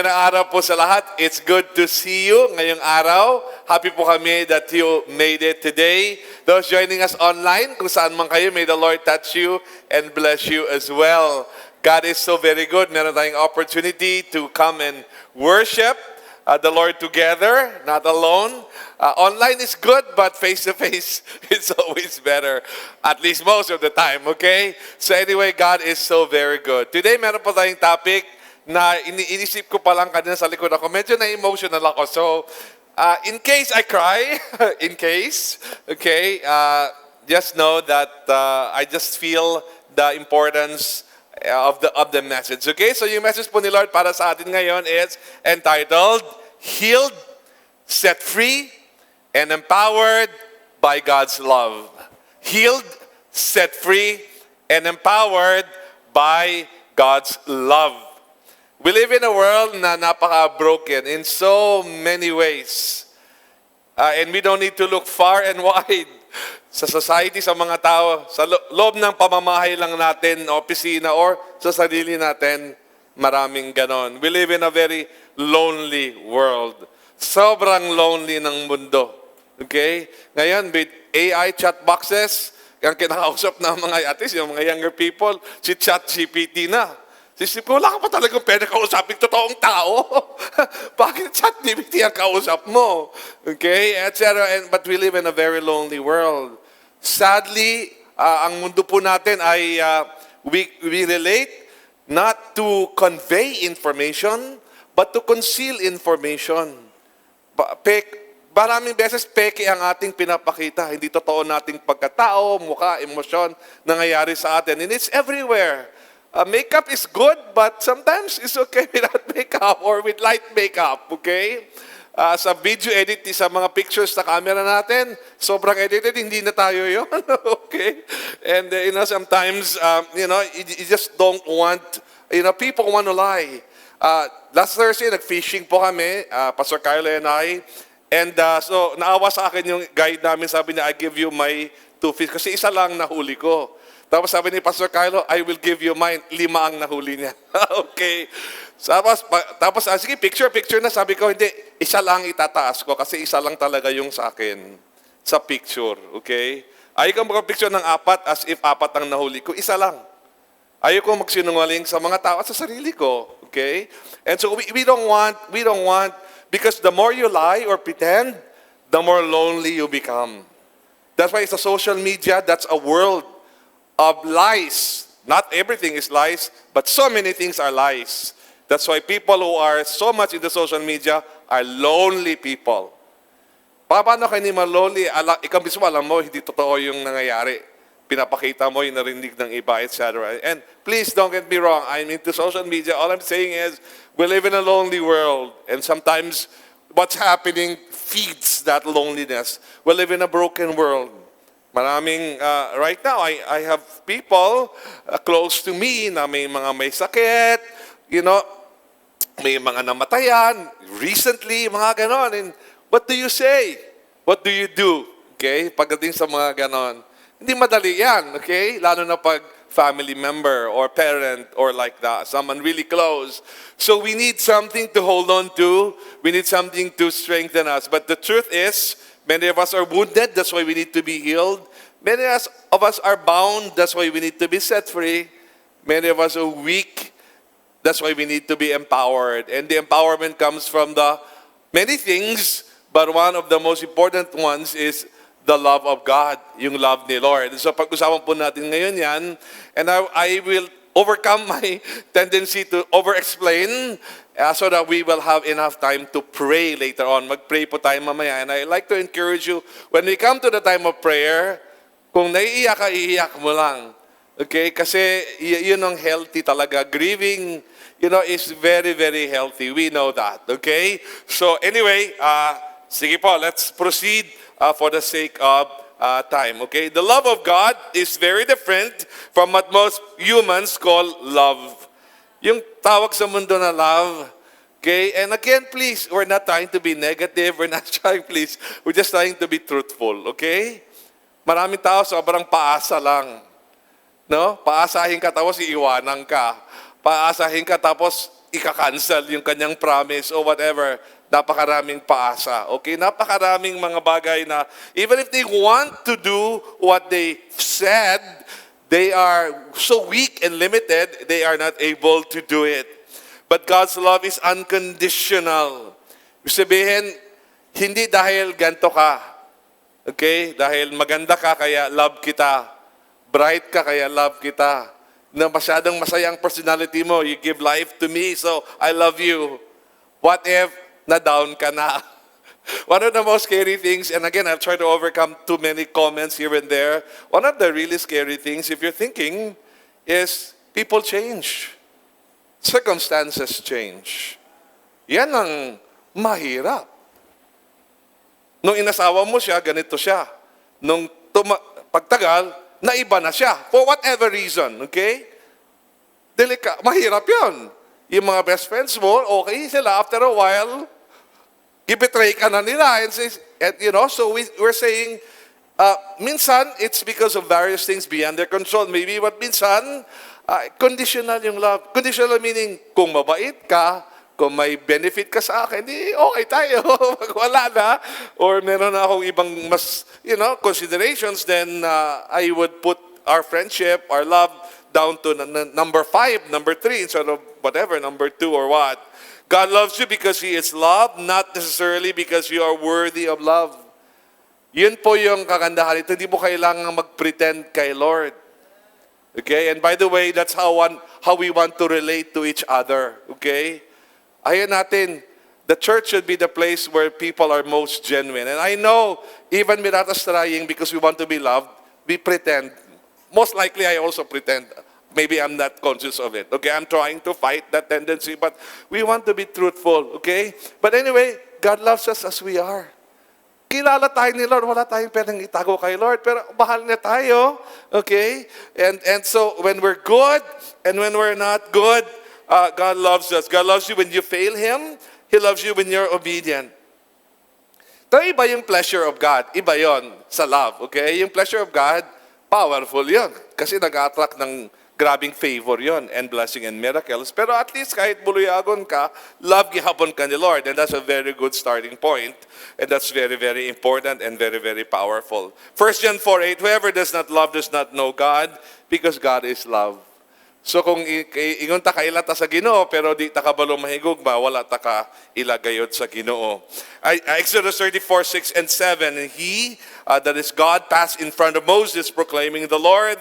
Magandang araw po sa lahat. It's good to see you ngayong araw. Happy po kami that you made it today. Those joining us online, kung saan man kayo, may the Lord touch you and bless you as well. God is so very good. Meron tayong opportunity to come and worship the Lord together, not alone. Online is good, but face-to-face is always better. At least most of the time, okay? So anyway, God is so very good. Today, meron po tayong topic na iniisip ko pa lang kanina sa likod ako. Medyo na-emotional ako. So, in case I cry, okay, just know that I just feel the importance of the message. Okay, so yung message po ni Lord para sa atin ngayon is entitled, Healed, Set Free, and Empowered by God's Love. Healed, set free, and empowered by God's love. We live in a world na napaka-broken in so many ways. And we don't need to look far and wide sa society, sa mga tao, sa loob ng pamamahay lang natin, opisina, or sa sarili natin, maraming ganon. We live in a very lonely world. Sobrang lonely ng mundo. Okay? Ngayon, with AI chat boxes, yung kinakausap ng mga, at least yung mga younger people, si ChatGPT na. Sisip ko, wala ka pa talagang pwede kausapin totoong tao. Bakit ChatGPT ang kausap mo? Okay? But we live in a very lonely world. Sadly, ang mundo po natin ay we relate not to convey information, but to conceal information. Maraming beses peke ang ating pinapakita. Hindi totoo nating pagkatao, mukha, emosyon nangyayari sa atin. And it's everywhere. Makeup is good, but sometimes it's okay without makeup or with light makeup, okay? Sa video edit, sa mga pictures sa camera natin, sobrang edited, hindi na tayo yun, okay? And, sometimes, you just don't want, people want to lie. Last Thursday, nag-fishing po kami, Pastor Carlo and I, and so, naawa sa akin yung guide namin, sabi niya, I give you my 2 fish, kasi isa lang nahuli ko. Tapos sabi ni Pastor Carlo, I will give you mine. 5 ang nahuli niya. Okay. Tapos sige, picture na. Sabi ko, hindi, isa lang itataas ko kasi isa lang talaga yung sa akin sa picture. Okay? Ayaw ko mag-picture ng 4 as if 4 ang nahuli ko. Isa lang. Ayaw ko magsinungaling sa mga tao at sa sarili ko. Okay? And so we don't want, because the more you lie or pretend, the more lonely you become. That's why sa social media, that's a world of lies. Not everything is lies, but so many things are lies. That's why people who are so much in the social media are lonely people. Paano kayo ni lonely? Ikaw mismo alam mo, hindi totoo yung nangyayari. Pinapakita mo yung narinig ng iba, etc. And please don't get me wrong, I'm into social media. All I'm saying is, we live in a lonely world. And sometimes, what's happening feeds that loneliness. We live in a broken world. Maraming, right now, I have people close to me na may sakit, may mga namatayan, recently, mga ganon. And what do you say? What do you do? Okay? Pagdating sa mga ganon. Hindi madali yan, okay? Lalo na pag family member or parent or like that, someone really close. So we need something to hold on to. We need something to strengthen us. But the truth is, many of us are wounded, that's why we need to be healed. Many of us are bound, that's why we need to be set free. Many of us are weak, that's why we need to be empowered. And the empowerment comes from the many things, but one of the most important ones is the love of God, yung love ni Lord. So pag-usapan po natin ngayon yan, and I will overcome my tendency to over-explain so that we will have enough time to pray later on. Mag-pray po tayo mamaya. And I like to encourage you, when we come to the time of prayer, kung naiiyak ka, iiyak mo lang. Okay? Kasi yun ang healthy talaga. Grieving, is very, very healthy. We know that. Okay? So anyway, sige po, let's proceed for the sake of time. Okay? The love of God is very different from what most humans call love. Yung tawag sa mundo na love. Okay? And again, please, we're not trying to be negative. We're not trying, please. We're just trying to be truthful. Okay? Maraming tao sobrang paasa lang. No? Paasahin ka tapos iiwanan ka. Paasahin ka tapos ika-cancel yung kanyang promise o whatever. Napakaraming paasa. Okay? Napakaraming mga bagay na even if they want to do what they said, they are so weak and limited, they are not able to do it. But God's love is unconditional. Ibig sabihin, hindi dahil ganto ka. Okay? Dahil maganda ka, kaya love kita. Bright ka, kaya love kita. Na masyadong masayang personality mo, you give life to me, so I love you. What if na-down ka na? One of the most scary things, and again, I'll try to overcome too many comments here and there. One of the really scary things, if you're thinking, is people change. Circumstances change. Yan ang mahirap. Nung inasawa mo siya, ganito siya. Nung pagtagal, naiba na siya. For whatever reason, okay? Mahirap yun. Yung mga best friends mo, okay sila. After a while, i-betray ka na nila. And you know, so we're saying, minsan, it's because of various things beyond their control. Maybe what minsan, conditional yung love. Conditional meaning, kung mabait ka, kung may benefit ka sa akin, di okay tayo. Wala na. Or meron na akong ibang mas, considerations, then I would put our friendship, our love, down to number 5, number 3, instead of whatever, number 2 or what. God loves you because He is love, not necessarily because you are worthy of love. Yun po yung kagandahan ito. Hindi mo kailangan mag-pretend kay Lord. Okay? And by the way, that's how we want to relate to each other. Okay? Ayan natin, the church should be the place where people are most genuine. And I know, even without us trying, because we want to be loved, we pretend. Most likely, I also pretend. Maybe I'm not conscious of it. Okay, I'm trying to fight that tendency, but we want to be truthful. Okay? But anyway, God loves us as we are. Kilala tayo ni Lord. Wala tayong pwedeng itago kay Lord, pero mahal niya tayo. Okay? And so, when we're good, and when we're not good, God loves us. God loves you when you fail Him. He loves you when you're obedient. Pero iba yung pleasure of God. Iba yon sa love. Okay? Yung pleasure of God, powerful yon. Kasi nag-attract ng grabing favor yon and blessing and miracles. Pero at least kahit buluyagon ka, love gihapon ka ni Lord. And that's a very good starting point. And that's very, very important and very, very powerful. 1 John 4:8, whoever does not love does not know God, because God is love. So kung ingon ta ka ilata sa Ginoo pero di ta kabalo mahigugma, wala ta ka ilagayod sa Ginoo. Exodus 34:6 and 7, and He, that is God, passed in front of Moses proclaiming, the Lord,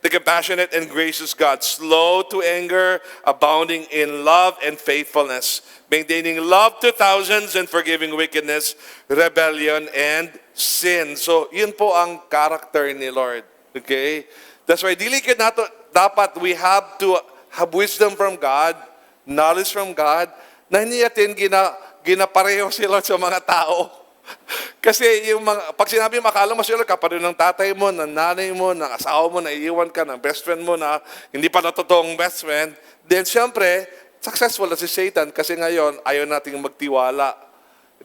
the compassionate and gracious God, slow to anger, abounding in love and faithfulness, maintaining love to thousands and forgiving wickedness, rebellion, and sin. So yun po ang character ni Lord. Okay? That's why dapat we have to have wisdom from God, knowledge from God, na hindi natin ginapareho sila sa mga tao. Kasi yung pag sinabi makala mo sila kapareho ng tatay mo, ng nanay mo, ng asawa mo, na iiwan ka, ng best friend mo na hindi pa na totoong best friend, then siyempre, successful na si Satan kasi ngayon ayaw nating magtiwala.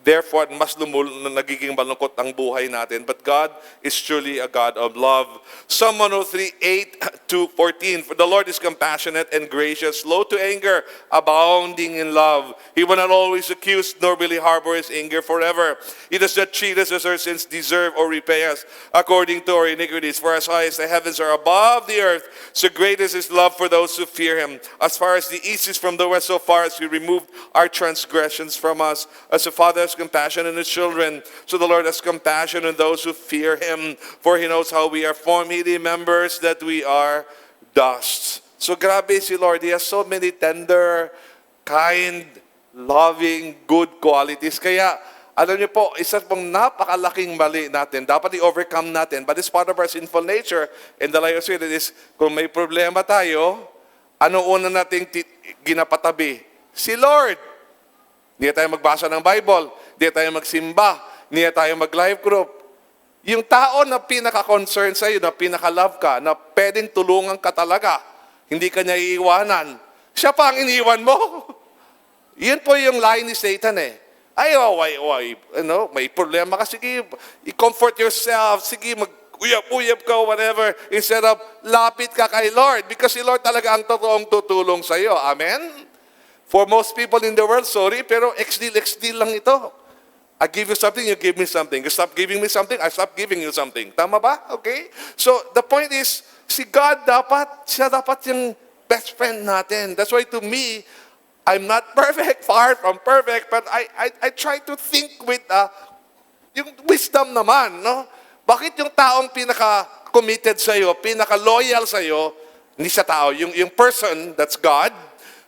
Therefore, mas nagiging malungkot ang buhay natin. But God is truly a God of love. Psalm 103:8-14. For the Lord is compassionate and gracious, slow to anger, abounding in love. He will not always accuse, nor will He harbor His anger forever. He does not treat us as our sins deserve or repay us according to our iniquities. For as high as the heavens are above the earth, so great is His love for those who fear Him. As far as the east is from the west, so far as He removed our transgressions from us. As the Father has compassion on His children, so the Lord has compassion on those who fear Him. For He knows how we are formed. He remembers that we are dust. So grabe si Lord. He has so many tender, kind, loving, good qualities. Kaya, alam niyo po, isa pong napakalaking mali natin. Dapat i-overcome natin. But it's part of our sinful nature. And the light of Spirit is, kung may problema tayo, ano una nating ginapatabi? Si Lord. Hindi tayo magbasa ng Bible. Hindi tayo magsimba. Hindi tayo mag-life group. Yung tao na pinaka-concern sa'yo, na pinaka-love ka, na pwedeng tulungan ka talaga, hindi ka niya iiwanan, siya pa ang iniwan mo. Yun po yung lie ni Satan eh. May problema ka, sige, i-comfort yourself, sige, uyap-uyap ka, whatever, instead of lapit ka kay Lord. Because si Lord talaga ang totoong tutulong sa iyo. Amen? For most people in the world, sorry, pero ex-deal lang ito. I give you something, you give me something. You stop giving me something, I stop giving you something. Tama ba? Okay? So, the point is, si God siya dapat yung best friend natin. That's why to me, I'm not perfect, far from perfect, but I try to think with yung wisdom naman, no? Bakit yung taong pinaka-committed sa'yo, pinaka-loyal sa'yo, hindi sa tao, yung person, that's God,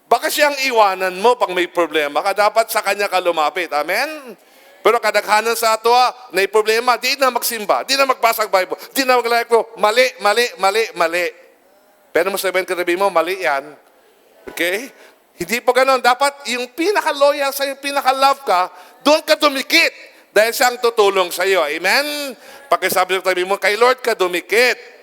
bakit siyang iwanan mo pag may problema ka? Dapat sa Kanya ka lumapit. Amen? Pero kadaghanan sa ato, na problema, di na magsimba, di na magbasa ng Bible, di na mag-like ko, mali. Pero mo sabihin katabi mo, mali yan. Okay? Hindi po ganon. Dapat yung pinaka-loyal sa'yo, pinaka-love ka, doon ka dumikit. Dahil siyang tutulong sa iyo. Amen? Pakisabi sa tabi mo, kay Lord ka dumikit.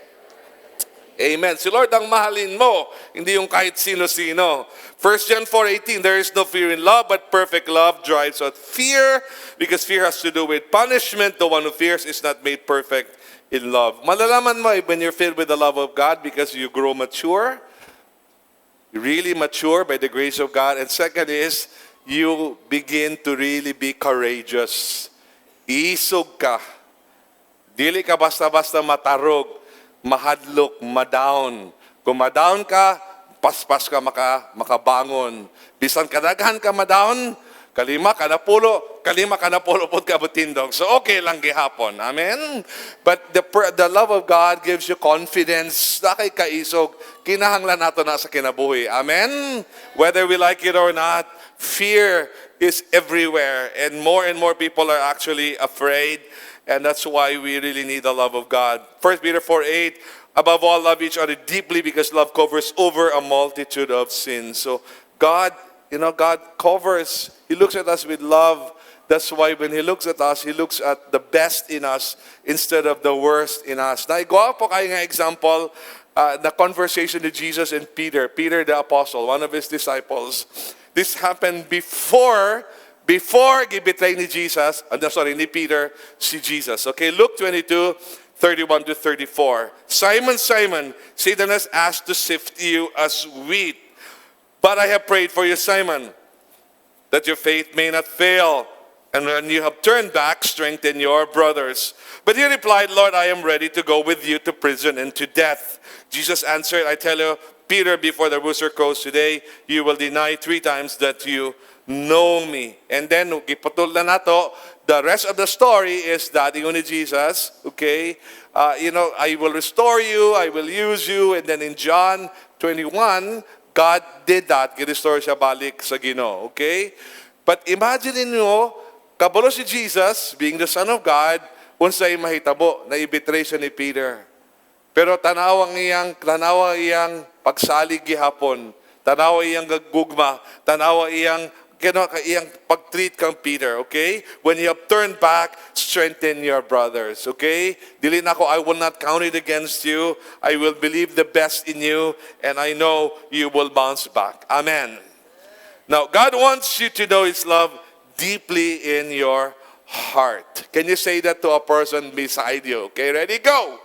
Amen. Si Lord ang mahalin mo, hindi yung kahit sino-sino. 1 John 4:18, there is no fear in love, but perfect love drives out fear, because fear has to do with punishment. The one who fears is not made perfect in love. Malalaman mo when you're filled with the love of God because you grow mature, really mature by the grace of God. And second is, you begin to really be courageous. Isog ka. Dili ka basta-basta matarog, mahadlok, madown. Kung madown ka, paspas ka makabangon. Bisan kadaghan ka madown, kalima ka na pulo pod ka butindog. So okay lang gihapon. Amen? But the love of God gives you confidence. Dakay kaisog, kinahanglan nato na sa kinabuhi. Amen? Whether we like it or not, fear is everywhere, and more people are actually afraid, and that's why we really need the love of God. 1 Peter 4:8, above all, love each other deeply, because love covers over a multitude of sins. So God covers, He looks at us with love. That's why when He looks at us, He looks at the best in us instead of the worst in us. Naigawa po kayo ng example, the conversation with Jesus and Peter the apostle, one of His disciples. This happened before gibitray ni Peter, si Jesus. Okay, Luke 22:31-34. Simon, Simon, Satan has asked to sift you as wheat. But I have prayed for you, Simon, that your faith may not fail. And when you have turned back, strengthen your brothers. But he replied, Lord, I am ready to go with you to prison and to death. Jesus answered, I tell you, Peter, before the rooster crows today, you will deny 3 times that you know me. And then, giputol na nato, the rest of the story is that ni Jesus, okay, I will restore you, I will use you. And then in John 21, God did that. Gi-restore siya balik sa Ginoo, okay? But imagine niyo, kabalo si Jesus, being the Son of God, unsay mahitabo na ibitray siya ni Peter. Pero tanaw iyang pagsalig gihapon, tanaw iyang gugma, tanaw iyang pag-treat kang Peter, okay? When you have turned back, strengthen your brothers, okay? Dili na ko, I will not count it against you. I will believe the best in you, and I know you will bounce back. Amen. Now, God wants you to know His love deeply in your heart. Can you say that to a person beside you? Okay, ready? Go!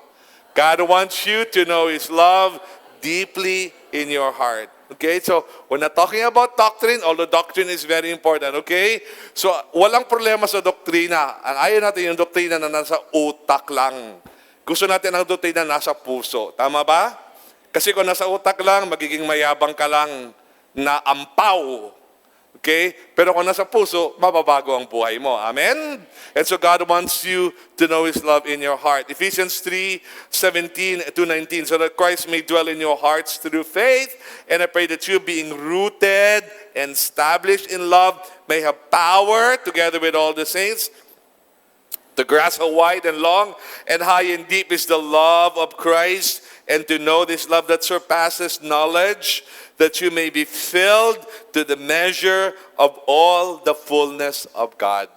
God wants you to know His love deeply in your heart. Okay, so we're not talking about doctrine, although doctrine is very important, okay? So, walang problema sa doktrina. Ang ayaw natin yung doktrina na nasa utak lang. Gusto natin ang doktrina na nasa puso. Tama ba? Kasi kung nasa utak lang, magiging mayabang ka lang na ampaw. Okay? Pero kung nasa puso, mababago ang buhay mo. Amen? And so God wants you to know His love in your heart. Ephesians 3:17-19, so that Christ may dwell in your hearts through faith. And I pray that you, being rooted and established in love, may have power, together with all the saints, to grasp how wide and long and high and deep is the love of Christ, and to know this love that surpasses knowledge, that you may be filled to the measure of all the fullness of God.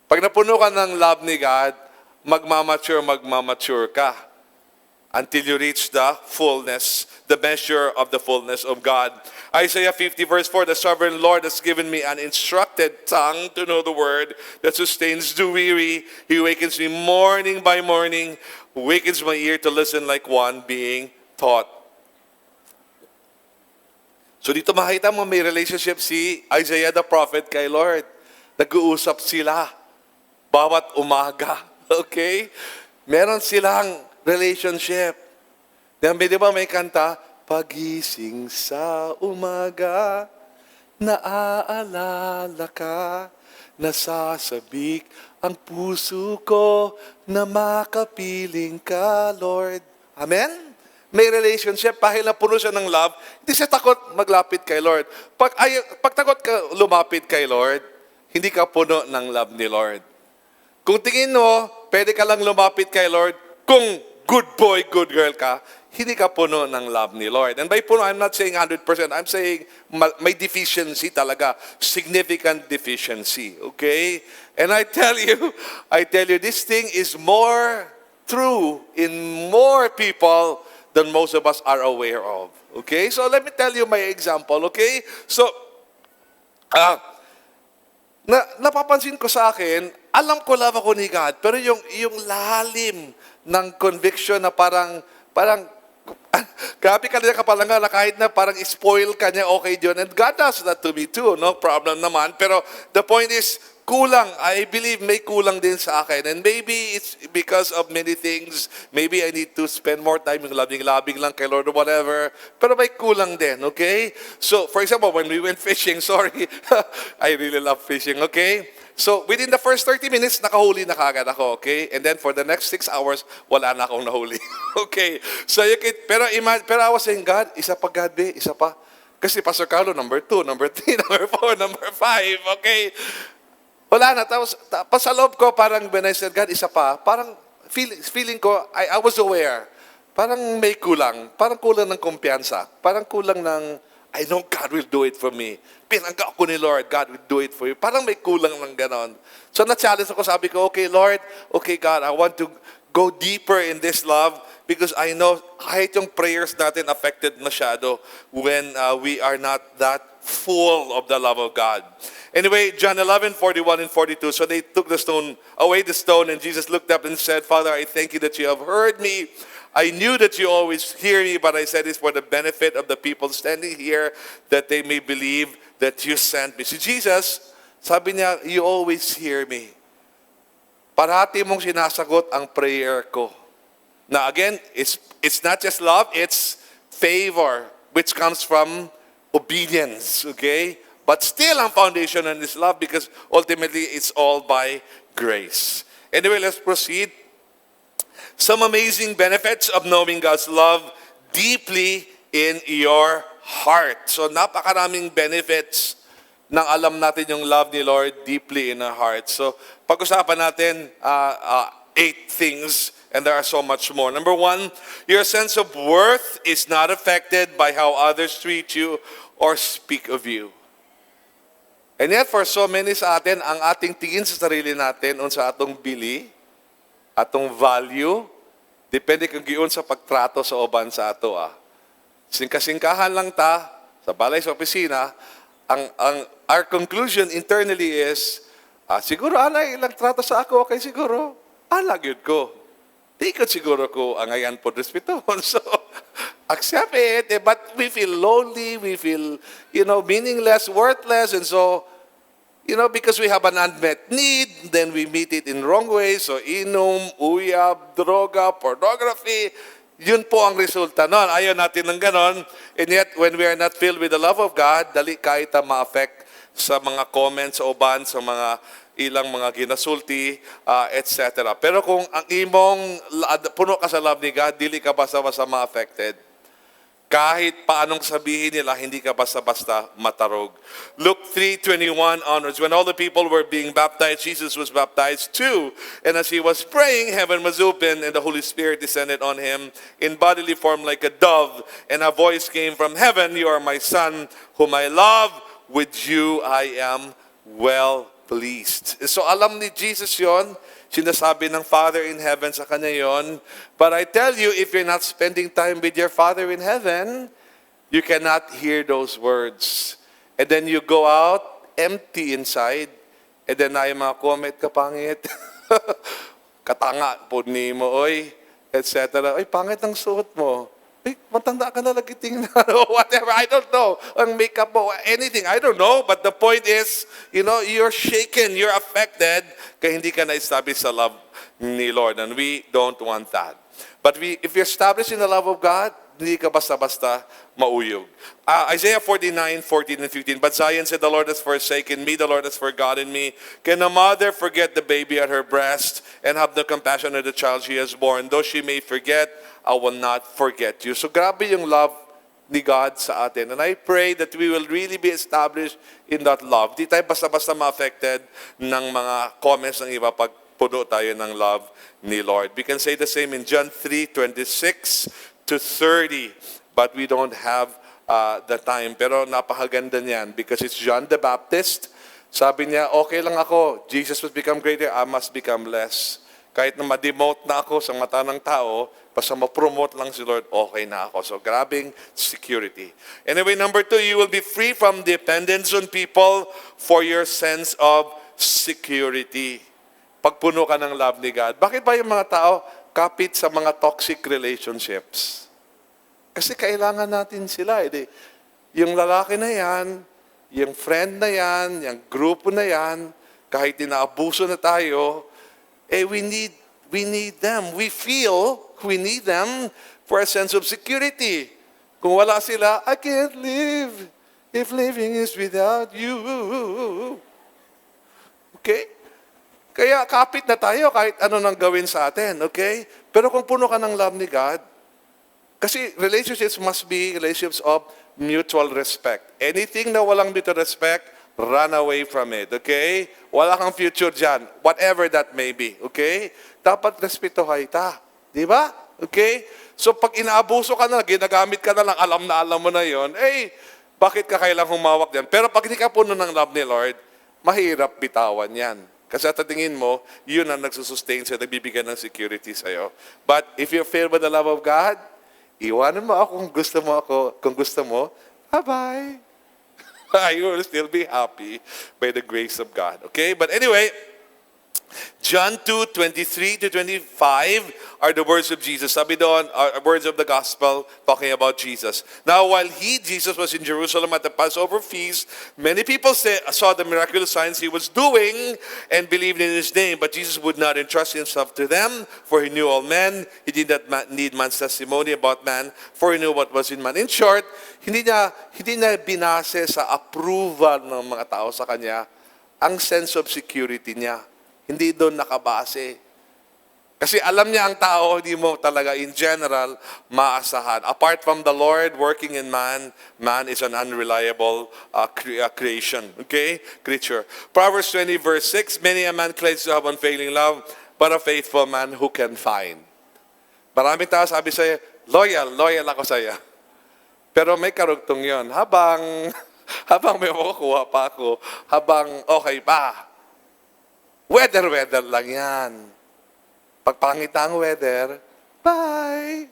Pag napuno ka ng love ni God, magmamature ka until you reach the fullness, the measure of the fullness of God. Isaiah 50:4, the sovereign Lord has given me an instructed tongue to know the word that sustains the weary. He awakens me morning by morning wakens my ear to listen like one being taught. So dito makita mo may relationship si Isaiah the prophet kay Lord. Nag-uusap sila bawat umaga. Okay? Meron silang relationship. Di ba may kanta? Pagising sa umaga, naaalala ka, nasasabik ang puso ko na makapiling ka, Lord. Amen? May relationship, dahil na puno siya ng love, hindi siya takot maglapit kay Lord. Pag takot ka lumapit kay Lord, hindi ka puno ng love ni Lord. Kung tingin mo, pwede ka lang lumapit kay Lord, kung good boy, good girl ka, hindi ka puno ng love ni Lord. And by puno, I'm not saying 100%. I'm saying may deficiency talaga. Significant deficiency. Okay? And I tell you, this thing is more true in more people than most of us are aware of. Okay? So let me tell you my example. Okay? So, napapansin ko sa akin, alam ko love ako ni God, pero yung lalim ng conviction na parang grabe ka na kapalanga na kahit na parang spoil ka niya, okay yun. And God does that to me too, no problem naman. Pero the point is, kulang. I believe may kulang din sa akin. And maybe it's because of many things. Maybe I need to spend more time yung labing-labing lang kay Lord or whatever. Pero may kulang din, okay? So, for example, when we went fishing, sorry, I really love fishing, okay? So, within the first 30 minutes, nakahuli na kagad ako, okay? And then for the next 6 hours, wala na akong nahuli. Okay? So, pero I was saying, God, isa pa, God, isa pa. Kasi Pastor Carlo, number 2, number 3, number 4, number 5, okay? Wala na. Tapos sa loob ko, parang when I said, God, isa pa, parang feeling ko, I was aware. Parang may kulang. Parang kulang ng kumpiyansa. Parang kulang ng, I know God will do it for me. Pinangga ako ni Lord, God will do it for you. Parang may kulang ng ganon. So na-challenge ako, sabi ko, okay Lord, okay God, I want to go deeper in this love because I know kahit yung prayers natin affected masyado when we are not that full of the love of God. Anyway, John 11:41 and 42. So they took away the stone, and Jesus looked up and said, Father, I thank you that you have heard me. I knew that you always hear me, but I said this for the benefit of the people standing here, that they may believe that you sent me. Si Jesus, sabi niya, you always hear me. Parati mong sinasagot ang prayer ko. Now again, it's not just love, it's favor, which comes from obedience, okay? But still ang foundation on is love because ultimately it's all by grace. Anyway, let's proceed. Some amazing benefits of knowing God's love deeply in your heart. So napakaraming benefits nang alam natin yung love ni Lord deeply in our heart. So pag-usapan natin 8 things, and there are so much more. Number 1, your sense of worth is not affected by how others treat you or speak of you. And yet for so many sa atin, ang ating tingin sa sarili natin unsa atong bili, atong value, depende kung giun sa pagtrato sa uban sa ato. Singka-singkahan lang ta, sa balay sa opisina, our conclusion internally is, siguro anay ilang trato sa ako, okay siguro, yun ko. Di ko siguro ko angayan po respetuhon. So, accept it, but we feel lonely, we feel, meaningless, worthless, and so, because we have an unmet need, then we meet it in wrong ways. So, inom, uyab, droga, pornography, yun po ang resulta nun. Ayaw natin ng ganon. And yet, when we are not filled with the love of God, dali kahit ma-affect sa mga comments sa uban, sa mga ilang mga ginasulti, etc. Pero kung ang imong puno ka sa love ni God, dili ka basta-basta ma-affected. Kahit paanong sabihin nila, hindi ka basta-basta matarog. Luke 3:21 onwards, when all the people were being baptized, Jesus was baptized too. And as he was praying, heaven was opened, and the Holy Spirit descended on him in bodily form like a dove. And a voice came from heaven, you are my son, whom I love. With you I am well pleased. So alam ni Jesus yon, sinasabi ng Father in heaven sa kanya yon. But I tell you, if you're not spending time with your Father in heaven, you cannot hear those words. And then you go out empty inside, and then ay mga comment kapangit. Katanga po ni mo, oy. etc. Ay, pangit ang suot mo. Ay, matanda ka na lagi tingnan. Whatever, I don't know. Ang makeup mo, anything, I don't know. But the point is, you're shaken, you're affected, kaya hindi ka na-establish sa love ni Lord. And we don't want that. But if you're established in the love of God, hindi ka basta-basta mauyog. Isaiah 49:14 and 15. But Zion said, the Lord has forsaken me, the Lord has forgotten me. Can a mother forget the baby at her breast and have no compassion on the child she has born? Though she may forget, I will not forget you. So grabe yung love ni God sa atin. And I pray that we will really be established in that love. Di tayo basta-basta ma-affected ng mga comments ng iba pag puno tayo ng love ni Lord. We can say the same in John 3:26 to 30, but we don't have the time. Pero napakaganda niyan because it's John the Baptist. Sabi niya, okay lang ako. Jesus must become greater, I must become less. Kahit na ma-demote na ako sa mata ng tao, basta ma-promote lang si Lord, okay na ako. So grabing security. Anyway, number 2, you will be free from dependence on people for your sense of security. Pagpuno ka ng love ni God. Bakit ba yung mga tao kapit sa mga toxic relationships? Kasi kailangan natin sila. Yung lalaki na yan, yung friend na yan, yung grupo na yan, kahit inaabuso na tayo, we need them. We feel we need them for a sense of security. Kung wala sila, I can't live if living is without you. Okay? Kaya kapit na tayo kahit ano nang gawin sa atin, okay? Pero kung puno ka ng love ni God, kasi relationships must be relationships of mutual respect. Anything na walang mutual respect, run away from it, okay? Wala kang future dyan, whatever that may be, okay? Dapat respetuhay ta, di ba? Okay? So pag inaabuso ka na, ginagamit ka na lang, alam mo na yon, bakit ka kailangang humawak dyan? Pero pag hindi ka puno ng love ni Lord, mahirap bitawan yan. Kasi at tingin mo, yun ang nagsusustain sa'yo, nagbibigyan ng security sa'yo. But if you're filled with the love of God, iwanan mo ako kung gusto mo, bye-bye. You will still be happy by the grace of God. Okay? But anyway, John 2:23 to 25 are the words of Jesus. Sabi doon, are words of the gospel talking about Jesus. Now, while Jesus was in Jerusalem at the Passover feast, many people saw the miraculous signs he was doing and believed in his name. But Jesus would not entrust himself to them, for he knew all men. He did not need man's testimony about man, for he knew what was in man. In short, hindi niya binase sa approval ng mga tao sa kanya ang sense of security niya. Hindi doon nakabase. Kasi alam niya ang tao, hindi mo talaga in general maasahan. Apart from the Lord working in man, man is an unreliable creation. Okay? Creature. Proverbs 20 verse 6, many a man claims to have unfailing love, but a faithful man who can find. Maraming tao sabi sa'yo, loyal ako sa'yo. Pero may karugtong yon. Habang may makukuha pa ako, habang okay pa. Weather lang yan. Pag pangit ang weather, bye.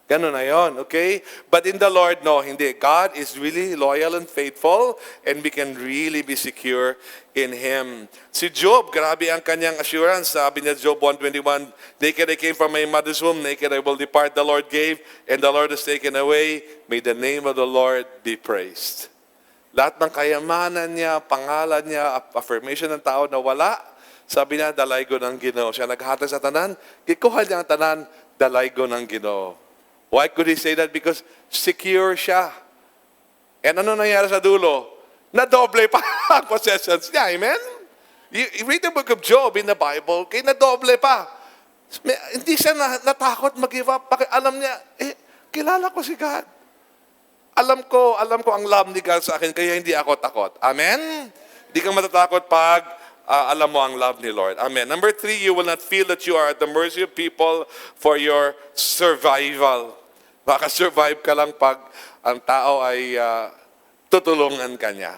Ganun na yon, okay? But in the Lord, no, hindi. God is really loyal and faithful and we can really be secure in Him. Si Job, grabe ang kanyang assurance. Sabi niya, Job 1:21, naked I came from my mother's womb, naked I will depart. The Lord gave, and the Lord has taken away. May the name of the Lord be praised. Lahat ng kayamanan niya, pangalan niya, affirmation ng tao na wala, sabi niya, dalay ko ng Ginoo. Siya naghatag sa tanan, kikuha niya ang tanan, dalay ko ng Ginoo. Why could he say that? Because secure siya. And ano nangyari sa dulo? Nadoble pa ang possessions niya. Amen? You read the book of Job in the Bible, kaya nadoble pa. Hindi siya natakot mag-give up. Alam niya, kilala ko si God. Alam ko ang love ni God sa akin, kaya hindi ako takot. Amen? Hindi ka matatakot pag alam mo ang love ni Lord. Amen. Number 3, you will not feel that you are at the mercy of people for your survival. Makasurvive ka lang pag ang tao ay tutulungan ka niya.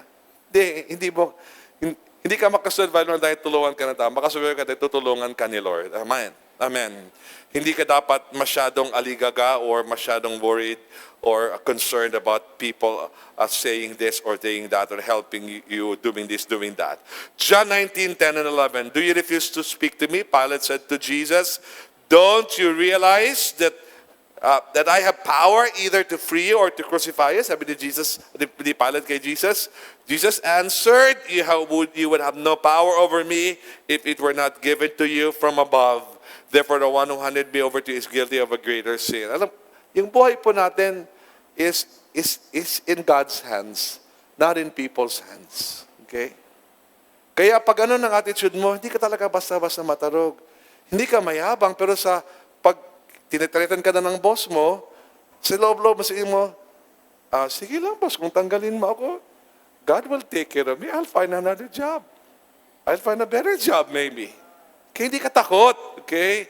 Hindi ka makasurvive dahil tulungan ka ng tao. Makasurvive ka dahil tutulungan ka ni Lord. Amen. Amen. Hindi ka dapat masyadong aligaga or masyadong worried or concerned about people saying this or saying that or helping you doing this, doing that. John 19:10 and 11. Do you refuse to speak to me? Pilate said to Jesus, Don't you realize that I have power either to free you or to crucify you? Sabi ni Pilate kay Jesus. Jesus answered, you would have no power over me if it were not given to you from above. Therefore, the one who handed me over to you is guilty of a greater sin. Alam, yung buhay po natin is in God's hands, not in people's hands. Okay? Kaya pag ano ng attitude mo, hindi ka talaga basta-basta matarog. Hindi ka mayabang, pero pag tinitretan ka na ng boss mo, sa loob-loob mo, sige lang boss, kung tanggalin mo ako, God will take care of me. I'll find another job. I'll find a better job maybe. Kaya hindi ka takot. Okay?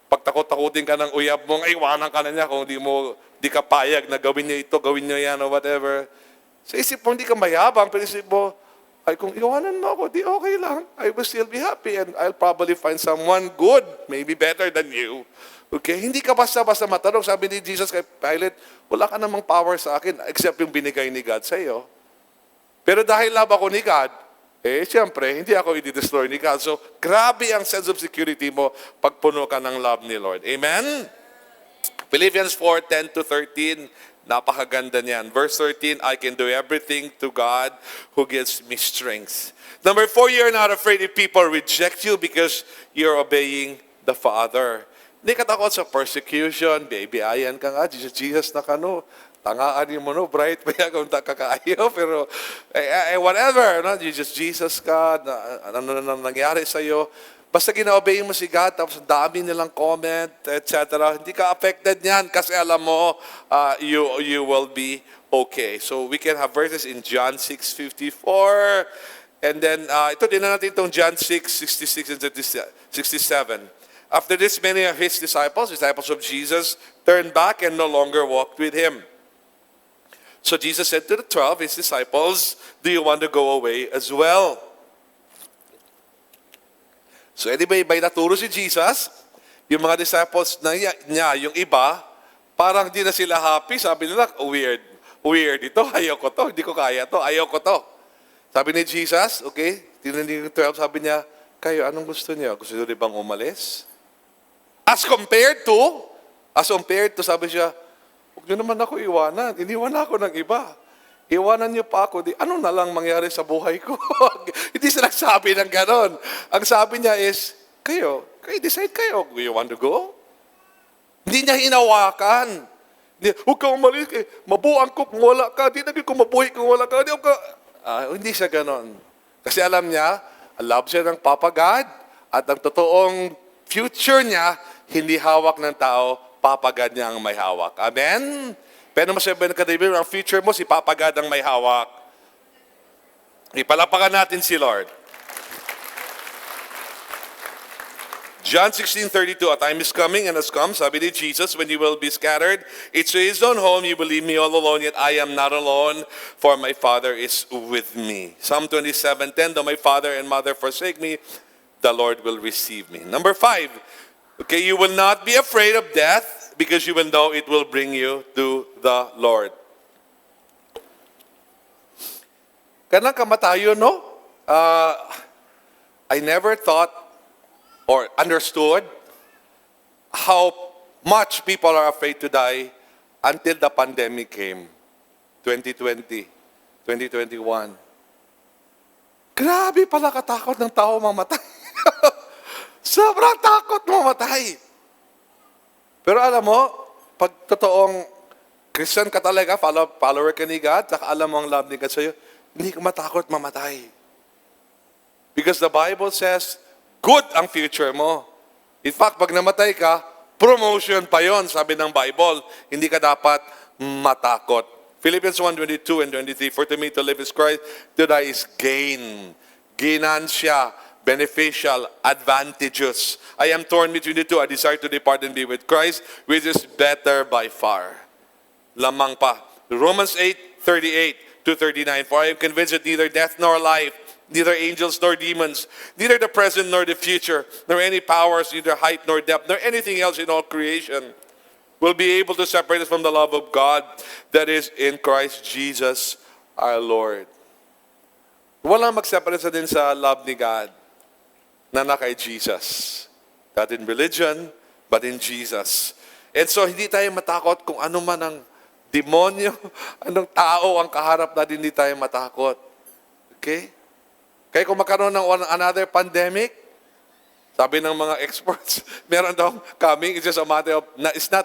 Pag takot-takutin ka ng uyab mo, iwanan ka na niya kung di ka payag na gawin niya ito, gawin niya yan, or whatever. Sa isip mo, hindi ka mayabang, pero isip mo, ay kung iwanan mo ako, di okay lang. I will still be happy and I'll probably find someone good, maybe better than you. Okay? Hindi ka basta-basta matanong. Sabi ni Jesus kay Pilate, wala ka namang power sa akin except yung binigay ni God sa iyo. Pero dahil love ako ni God, siyempre, hindi ako i-destroy ni God. So, grabe ang sense of security mo pag puno ka ng love ni Lord. Amen? Philippians 4:10-13, napakaganda niyan. Verse 13, I can do everything to God who gives me strength. Number 4, you're not afraid if people reject you because you're obeying the Father. Hindi ka takot sa persecution. Bibiayan ka nga, Jesus na ka, no? Tangaan mo, no? Bright pa yan kung kakaayo. Pero, whatever, no? Jesus ka, ano na nangyari sa'yo. Basta gina-obey mo si God, tapos dami nilang comment, etc. Hindi ka affected niyan kasi alam mo, you will be okay. So, we can have verses in John 6:54. And then, ito din na natin itong John 6:66 and 67. After this, many of his disciples of Jesus, turned back and no longer walked with him. So Jesus said to the 12, his disciples, do you want to go away as well? So anyway, may naturo si Jesus, yung mga disciples niya, yung iba, parang di na sila happy. Sabi nila, weird ito, ayaw ko to, hindi ko kaya to, ayaw ko to. Sabi ni Jesus, okay, tinanong yung 12, sabi niya, kayo, anong gusto niyo? Gusto niyo bang umalis? As compared to, sabi siya, huwag niyo naman ako iwanan. Iniwan ako ng iba. Iwanan niyo pa ako. Ano na lang mangyari sa buhay ko? Hindi sila sabi ng ganon. Ang sabi niya is, kayo, decide kayo. Do you want to go? Hindi niya hinawakan. Huwag ka umalis. Mabuang ko kung wala ka. Hindi naging ko mabuhay kung wala ka. Hindi siya ganon. Kasi alam niya, love siya ng Papa God. At ang totoong future niya, hindi hawak ng tao, Papa God niya ang may hawak. Amen? Pero masabi ng kadaibig, ang future mo, si Papa God ang may hawak. Ipalapakan natin si Lord. John 16:32, a time is coming and has come, sabi ni Jesus, when you will be scattered, each to his own home, you will leave me all alone, yet I am not alone, for my Father is with me. Psalm 27:10, though my father and mother forsake me, the Lord will receive me. Number 5, okay, you will not be afraid of death because you will know it will bring you to the Lord. Kanang kamatayon, no? I never thought or understood how much people are afraid to die until the pandemic came. 2020, 2021. Grabe pala katakot ng tao mamatay. Sobrang takot mamatay. Pero alam mo, pag totoong Christian ka talaga, follower ka ni God, saka alam mo ang love ni God sa'yo, hindi ka matakot mamatay. Because the Bible says, good ang future mo. In fact, pag namatay ka, promotion pa yon, sabi ng Bible. Hindi ka dapat matakot. Philippians 1:22 and 23, for to me to live is Christ, to die is gain. Ginansya, beneficial, advantageous. I am torn between the two. I desire to depart and be with Christ, which is better by far. Lamang pa. Romans 8:38-39, for I am convinced that neither death nor life, neither angels nor demons, neither the present nor the future, nor any powers, neither height nor depth, nor anything else in all creation will be able to separate us from the love of God that is in Christ Jesus our Lord. Walang mag-separate sa din sa love ni God na kay Jesus. Not in religion, but in Jesus. And so, hindi tayo matakot kung ano man ang demonyo, anong tao ang kaharap natin, hindi tayo matakot. Okay? Kaya kung magkaroon ng another pandemic, sabi ng mga experts, meron daw coming, it's just a matter of, it's not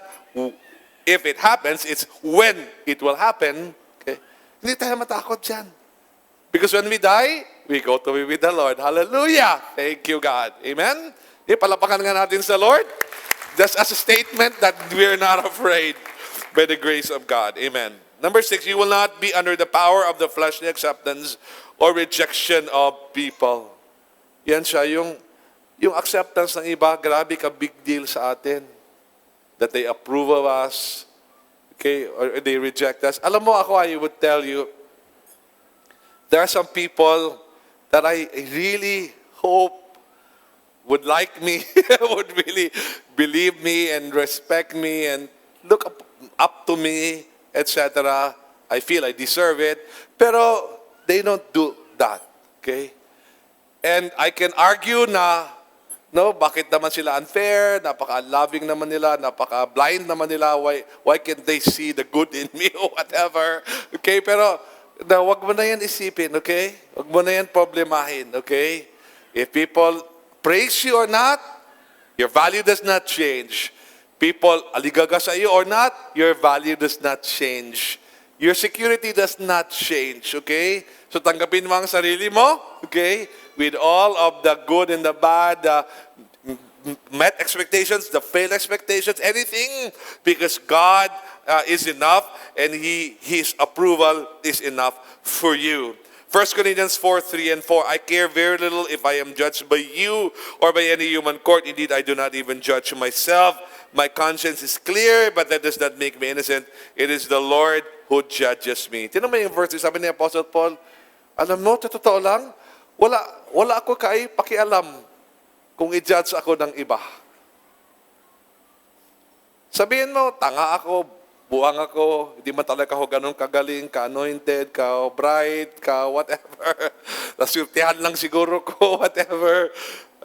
if it happens, it's when it will happen. Okay? Hindi tayo matakot dyan. Because when we die, we go to be with the Lord. Hallelujah! Thank you, God. Amen? Palapakan nga natin sa Lord. Just as a statement that we're not afraid by the grace of God. Amen. Number 6, you will not be under the power of the fleshly acceptance or rejection of people. Yan siya, yung acceptance ng iba, grabe ka big deal sa atin. That they approve of us, okay, or they reject us. Alam mo ako, I would tell you, there are some people that I really hope would like me, would really believe me and respect me and look up to me, etc. I feel I deserve it. Pero they don't do that. Okay? And I can argue na, no, bakit naman sila unfair, napaka-loving naman nila, napaka-blind naman nila, why can't they see the good in me or whatever? Okay? Pero wag mo na yan isipin, okay? Wag mo na yan problemahin, okay? If people praise you or not, your value does not change. People aligaga sa iyo or not, your value does not change. Your security does not change, okay? So tanggapin mo ang sarili mo, okay? With all of the good and the bad, the met expectations, the failed expectations, anything, because God is enough and His approval is enough for you. 1 Corinthians 4:3 and 4, I care very little if I am judged by you or by any human court. Indeed, I do not even judge myself. My conscience is clear, but that does not make me innocent. It is the Lord who judges me. Tinan mo yung verse, sabi ni Apostle Paul, alam mo, totoo lang, wala ako pakialam kung i-judge ako ng iba. Sabihin mo, tanga ako, buwang ako, hindi man talaga ako ganun kagaling, ka-anointed, ka-bright, ka-whatever. Naswirtihan lang siguro ko, whatever.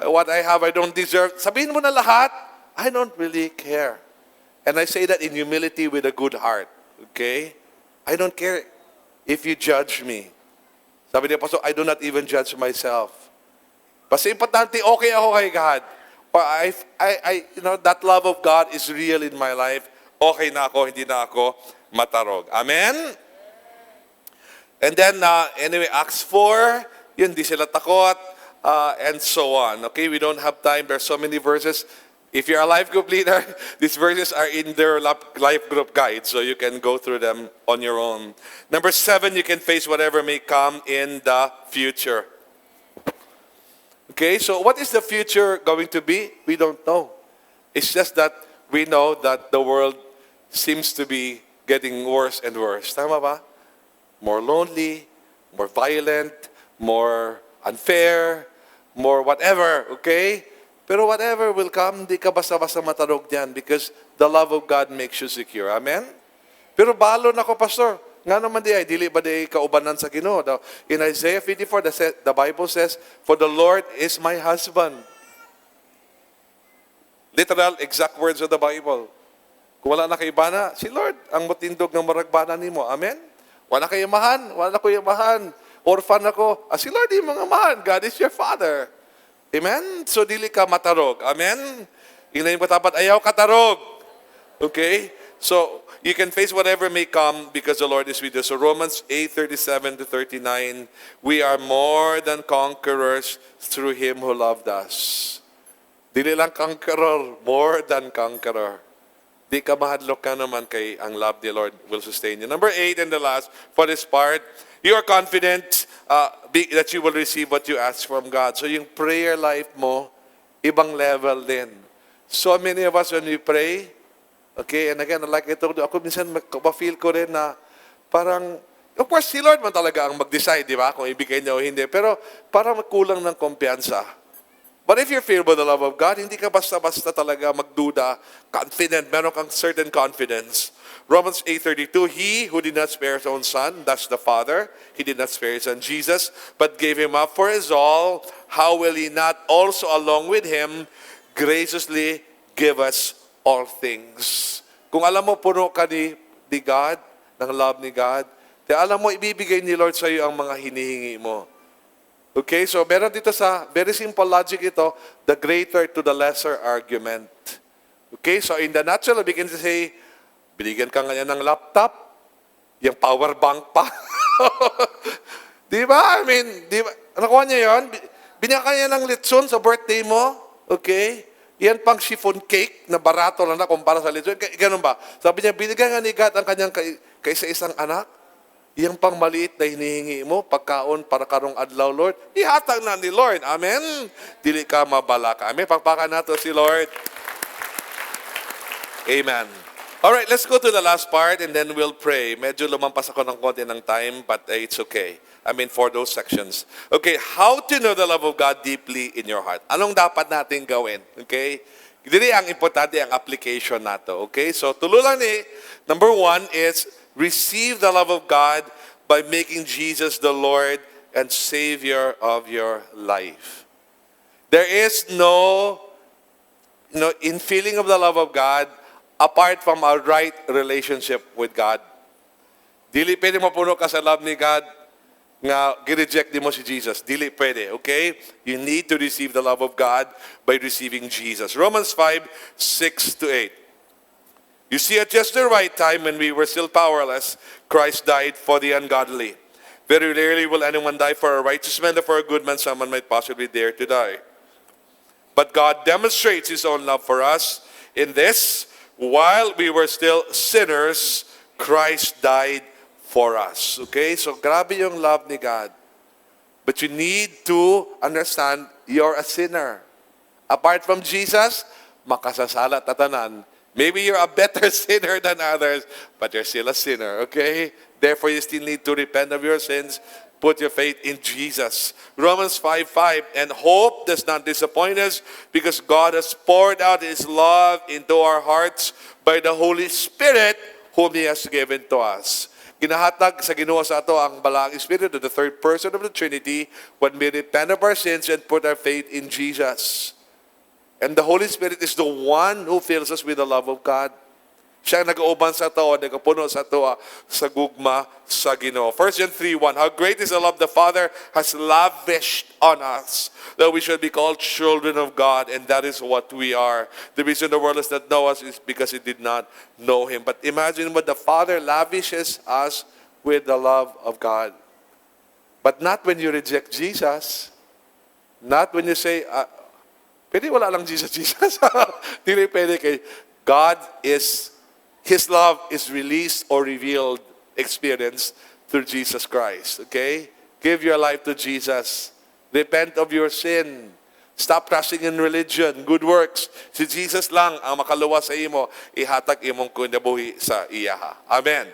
What I have, I don't deserve. Sabihin mo na lahat, I don't really care. And I say that in humility with a good heart. Okay? I don't care if you judge me. Sabi niya, Pastor, I do not even judge myself. Basta importante, okay ako kay God. Or that love of God is real in my life. Okay na ako, hindi na ako matarog. Amen? And then, anyway, Acts 4, yun, di sila takot, and so on. Okay, we don't have time. There's so many verses. If you're a life group leader, these verses are in their life group guide, so you can go through them on your own. Number 7, you can face whatever may come in the future. Okay, so what is the future going to be? We don't know. It's just that we know that the world seems to be getting worse and worse. Tama ba? More lonely, more violent, more unfair, more whatever, okay? Pero whatever will come, hindi ka basta-basta matarog diyan because the love of God makes you secure. Amen? Pero balo na ko, Pastor. Nga naman di ay, dili ba di kaubanan sa Ginoo? In Isaiah 54, the Bible says, for the Lord is my husband. Literal, exact words of the Bible. Kung wala na kay bana, si Lord ang matindog ng maragbana nimo. Amen? Wala kayo mahan, wala ko yung mahan. Orphan ako. Si Lord yung mga mahan. God is your Father. Amen? So, dili ka matarog. Amen? Ingnan yung matapat, ayaw katarog. Okay? So, you can face whatever may come because the Lord is with us. So, Romans 8:37-39, we are more than conquerors through Him who loved us. Dili lang conqueror, more than conqueror. Di ka mahadlok ka naman kay ang love the Lord will sustain you. Number 8 and the last, for this part, you are confident that you will receive what you ask from God. So yung prayer life mo, ibang level din. So many of us when we pray, okay, and again, like I told you, ako minsan ma-feel ko rin na parang, of course, si Lord man talaga ang mag-decide, di ba, kung ibigay niya o hindi. Pero parang kulang ng kumpiyansa. But if you're filled with the love of God, hindi ka basta-basta talaga magduda, confident, meron kang certain confidence. Romans 8:32, He who did not spare His own Son, that's the Father, He did not spare His Son Jesus, but gave Him up for us all, how will He not also along with Him graciously give us all things. Kung alam mo, puno ka ni God, ng love ni God, alam mo, ibibigay ni Lord sa iyo ang mga hinihingi mo. Okay, so meron dito sa, very simple logic ito, the greater to the lesser argument. Okay, so in the nutshell, we can say, binigyan ka ngayon ng laptop, yung power bank pa. Di ba? I mean, di ba? Nakuha niya yun? Binigyan ka niya ng litson sa birthday mo. Okay? Yan pang chiffon cake na barato lang na kumpara sa litson. Ganun ba? Sabi niya, binigyan nga ni God ang kanyang kaisa-isang anak. Yang pang maliit na hinihingi mo, pagkaon para karong adlaw, Lord, ihatag na ni Lord. Amen? Dili ka mabalaka. Amen? Pagpaka nato si Lord. Amen. All right, let's go to the last part and then we'll pray. Medyo lumampas ako ng konti ng time, but it's okay. I mean, for those sections. Okay, how to know the love of God deeply in your heart? Anong dapat natin gawin? Okay? Dili ang importante ang application nato. Okay? So, tululan ni, number 1 is receive the love of God by making Jesus the Lord and Savior of your life. There is no infilling of the love of God apart from our right relationship with God. Dili pwede mapuno ka sa love ni God nga gi-reject mo si Jesus. Dili pwede, okay? You need to receive the love of God by receiving Jesus. Romans 5:6-8. You see, at just the right time when we were still powerless, Christ died for the ungodly. Very rarely will anyone die for a righteous man, or for a good man someone might possibly dare to die. But God demonstrates His own love for us in this: while we were still sinners, Christ died for us. Okay? So, grabe yung love ni God. But you need to understand you're a sinner. Apart from Jesus, makasasala tatanan. Maybe you're a better sinner than others, but you're still a sinner. Okay? Therefore, you still need to repent of your sins. Put your faith in Jesus. Romans 5:5, and hope does not disappoint us because God has poured out His love into our hearts by the Holy Spirit whom He has given to us. Ginahatag sa Ginoo sa ato ang Balaang Espiritu, the third person of the Trinity, when we repent of our sins and put our faith in Jesus. And the Holy Spirit is the one who fills us with the love of God. Siya ang nag-uuban sa ato, nagkapuno sa ato sa gugma sa Ginoo. 1 John 3:1, how great is the love the Father has lavished on us, that we should be called children of God, and that is what we are. The reason the world does not know us is because it did not know Him. But imagine what the Father lavishes us with the love of God. But not when you reject Jesus. Not when you say, pwede wala lang Jesus. Hindi pwede kay God is, His love is released or revealed, experienced through Jesus Christ. Okay? Give your life to Jesus. Repent of your sin. Stop trusting in religion, good works. Si Jesus lang ang makaluwas sa imo, ihatag imong kinabuhi sa iya. Amen.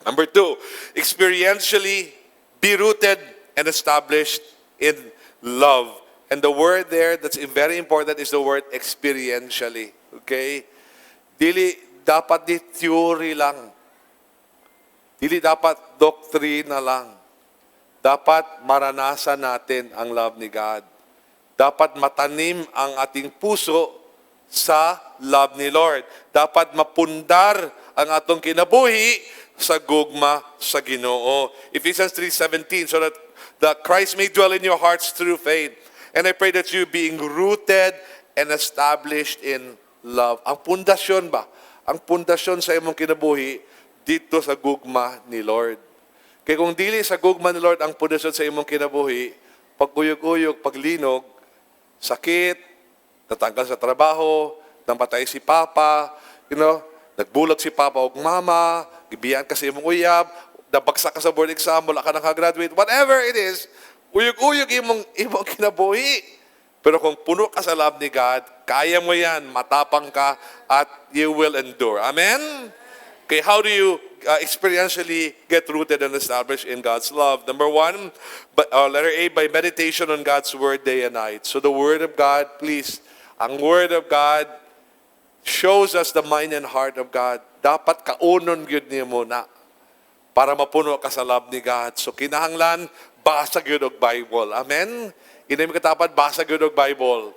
Number 2, experientially be rooted and established in love. And the word there that's very important is the word experientially. Okay? Dili dapat di theory lang. Dili dapat doktrina lang. Dapat maranasan natin ang love ni God. Dapat matanim ang ating puso sa love ni Lord. Dapat mapundar ang atong kinabuhi sa gugma sa Ginoo. Ephesians 3:17, so that the Christ may dwell in your hearts through faith. And I pray that you being rooted and established in love. Ang pundasyon ba? Ang pundasyon sa imong kinabuhi dito sa gugma ni Lord. Kaya kung dili sa gugma ni Lord ang pundasyon sa imong kinabuhi, pag-uyog-uyog, paglinog, sakit, natanggal sa trabaho, namatay si Papa, nagbulag si Papa o Mama, gibiyan ka sa imong uyab, nabagsak ka sa board exam, wala ka nakagraduate, whatever it is, uyog-uyog imong kinabuhi. Pero kung puno ka sa love ni God, kaya mo yan, matapang ka, at you will endure. Amen? Okay, how do you experientially get rooted and established in God's love? Number 1, letter A, by meditation on God's Word day and night. So the Word of God, please, ang Word of God shows us the mind and heart of God. Dapat kaunon yun niyo muna para mapuno ka sa love ni God. So kinahanglan, basa yun og Bible. Amen? Inay mo katapat, basa yun og Bible.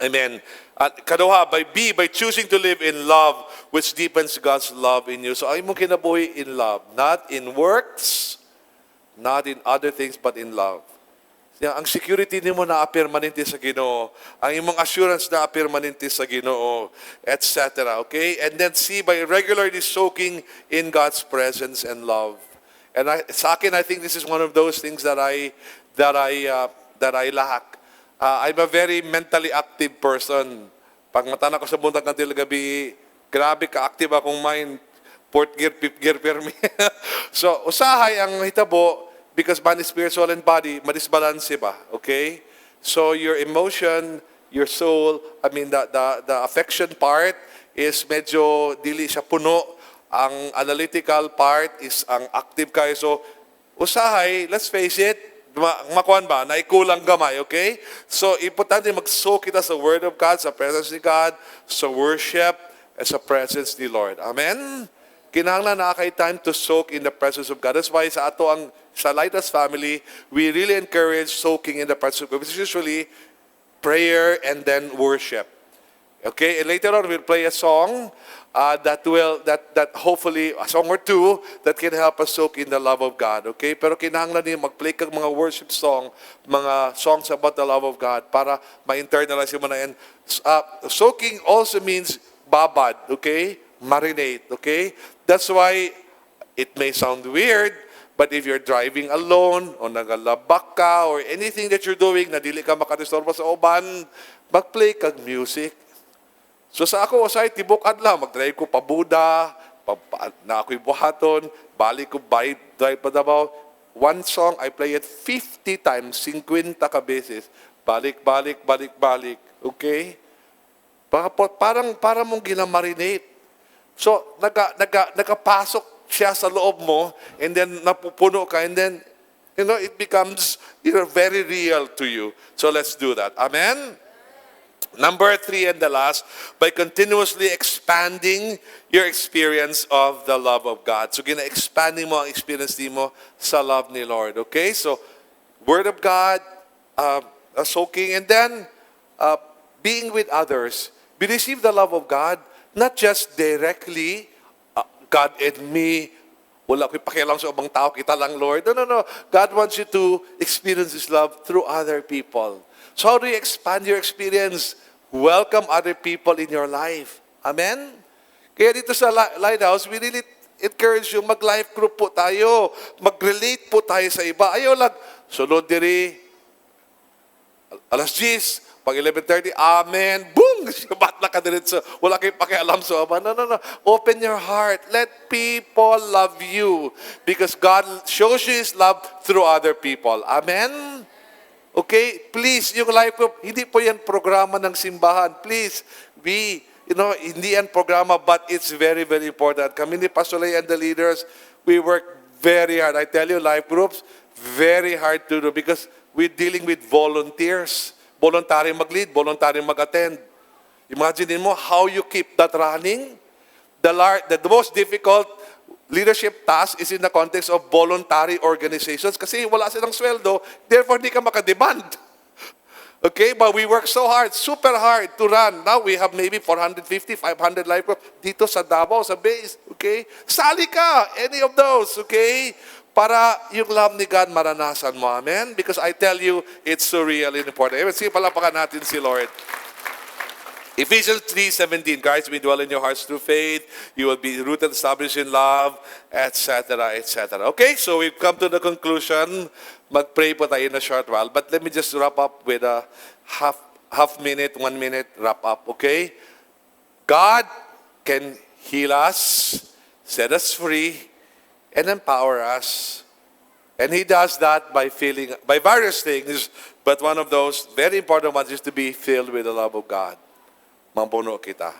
Amen. At kaduha, by choosing to live in love, which deepens God's love in you. So, ay mo kinabuhi in love. Not in works, not in other things, but in love. Kaya ang security nimo na permanente sa Ginoo, ang imong assurance na permanente sa Ginoo, etc. Okay? And then see, by regularly soaking in God's presence and love. And sa akin, I think this is one of those things that I lack. I'm a very mentally active person. Pag matana ko sa buntag ng gabi, grabe ka-active akong mind. Fourth gear, fifth gear, permi. So, usahay ang hitabo because man is spiritual and body, madisbalanse ba? Okay? So, your emotion, your soul, the affection part is medyo dili siya puno. Ang analytical part is ang active kayo. So, usahay, let's face it, makuan ba? Naikulang gamay, okay? So, importante mag-soak kita sa Word of God, sa presence ni God, sa worship, and sa presence ni Lord. Amen? Kinahanglan na kay time to soak in the presence of God. That's why sa Lighthouse family, we really encourage soaking in the presence of God. It's usually prayer and then worship. Okay? And later on, we'll play a song that hopefully, a song or two that can help us soak in the love of God. Okay? Pero kinahanglan niyo mag-play kang mga worship song, mga songs about the love of God para ma-internalize mo na. And soaking also means babad. Okay? Marinate. Okay? That's why it may sound weird, but if you're driving alone o nagalabak ka or anything that you're doing na dili ka makatistorbo sa uban, mag-play kag music. So sa ako, usay, tibok adlaw, mag-drive ko pa Buda, na ako'y buhaton, balik ko, drive pa Davao. One song, I play it 50 times, 50 ka beses. Balik. Okay? Parang mong ginamarinate. So, nagapasok siya sa loob mo, and then napupuno ka, and then, it becomes, very real to you. So let's do that. Amen? Number 3 and the last, by continuously expanding your experience of the love of God. So, gina-expanding mo ang experience mo sa love ni Lord. Okay? So, Word of God, soaking, and then being with others. We receive the love of God, not just directly, God and me, wala ko'y pakialam sa ibang tao, kita lang, Lord. No. God wants you to experience His love through other people. So how do you expand your experience? Welcome other people in your life. Amen? Kaya dito sa Lighthouse, we really encourage you, mag-life group po tayo. Mag-relate po tayo sa iba. Ayaw lang, sunod diri, alas 10, pag 11:30, amen, boom! Sibat na ka diretso. Wala kayong pakialam sa iba. No. Open your heart. Let people love you because God shows you His love through other people. Amen? Okay? Please, yung life group, hindi po yan programa ng simbahan. Please, hindi yan programa, but it's very, very important. Kami ni Pastor Lay and the leaders, we work very hard. I tell you, life groups, very hard to do because we're dealing with volunteers. Voluntary mag-lead, voluntary mag-attend. Imagine mo how you keep that running. The most difficult leadership task is in the context of voluntary organizations kasi wala silang sweldo, therefore hindi ka makademand. Okay, but we work so hard, super hard to run. Now we have maybe 450, 500 life groups dito sa Davao, sa base. Okay? Sali ka, any of those. Okay? Para yung love ni God maranasan mo. Amen? Because I tell you, it's so real and important. Amen? Sige, palapakan natin si Lord. Ephesians 3:17, guys, we dwell in your hearts through faith. You will be rooted, established in love, etc., etc. Okay, so we've come to the conclusion. Mag-pray po tayo in a short while. But let me just wrap up with a half minute, 1 minute wrap up, okay? God can heal us, set us free, and empower us. And He does that by various things, but one of those very important ones is to be filled with the love of God. Mampuno kita.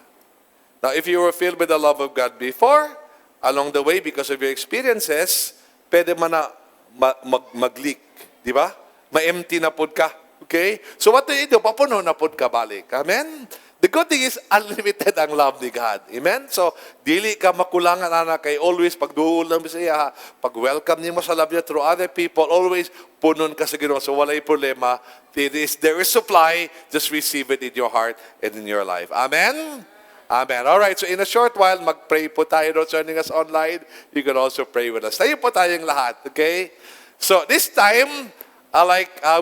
Now, if you were filled with the love of God before, along the way, because of your experiences, pwede man na mag-leak. Di ba? Ma-empty na pod ka. Okay? So what do you do? Papuno na pod ka balik. Amen? The good thing is, unlimited ang love ni God. Amen? So, dili ka makulangan, anak, kay always, pag duul lang siya, pag welcome niyo mo sa love niya through other people, always punon ka sa Ginoo. So walay problema. There is supply. Just receive it in your heart and in your life. Amen? Amen. All right, so in a short while, mag-pray po tayo. Those joining us online, you can also pray with us. Tayo po tayong lahat, okay? So this time,